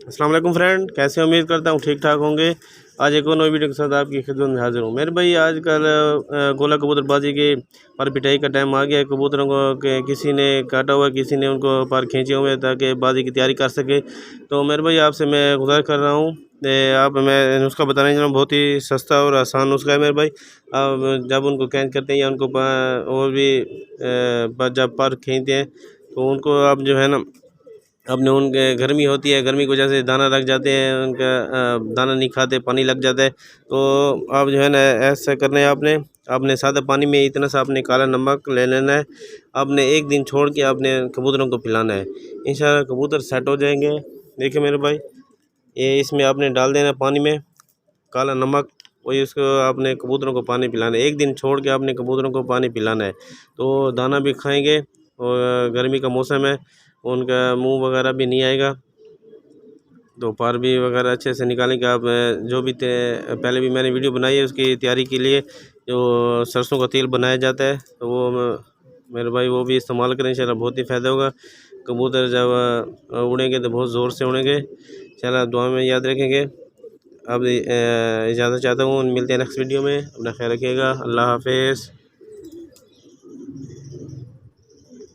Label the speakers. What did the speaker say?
Speaker 1: अस्सलाम वालेकुम फ्रेंड, कैसे हो? उम्मीद करता हूँ ठीक ठाक होंगे। आज एक और नई वीडियो के साथ आपकी खिदमत में हाजिर हूँ। मेरे भाई आजकल गोला कबूतरबाजी के पर पिटाई का टाइम आ गया है। कबूतरों को किसी ने काटा हुआ, किसी ने उनको पर खींचे हुए ताकि बाजी की तैयारी कर सके। तो मेरे भाई आपसे मैं गुजारिश कर रहा हूँ, आप मैं नुस्खा बताने जा रहा हूँ। बहुत ही सस्ता और आसान नुस्खा है मेरे भाई। आप जब उनको कैच करते हैं या उनको और भी जब पर खींचते हैं तो उनको आप जो है ना, अपने उनके गर्मी होती है, गर्मी की वजह से दाना लग जाते हैं, उनका दाना नहीं खाते, पानी लग जाता है। तो आप जो है ना ऐसा करना है, आपने आपने सादा पानी में इतना सा आपने काला नमक ले लेना है। आपने एक दिन छोड़ के आपने कबूतरों को पिलाना है, इंशाल्लाह कबूतर सेट हो जाएंगे। देखिए मेरे भाई, ये इसमें आपने डाल देना पानी में काला नमक, वही उसको आपने कबूतरों को पानी पिलाना है। एक दिन छोड़ के आपने कबूतरों को पानी पिलाना है तो दाना भी खाएंगे और गर्मी का मौसम है, उनका मुंह वगैरह भी नहीं आएगा, तो पार भी वगैरह अच्छे से निकालेंगे। आप जो भी पहले भी मैंने वीडियो बनाई है उसकी तैयारी के लिए, जो सरसों का तेल बनाया जाता है तो वो मेरे भाई वो भी इस्तेमाल करें, इंशाल्लाह बहुत ही फ़ायदा होगा। कबूतर जब उड़ेंगे तो बहुत ज़ोर से उड़ेंगे। इंशाल्लाह दुआ में याद रखेंगे। अब इजाज़त चाहता हूँ, मिलते हैं नेक्स्ट वीडियो में। अपना ख्याल रखिएगा। अल्लाह हाफिज़।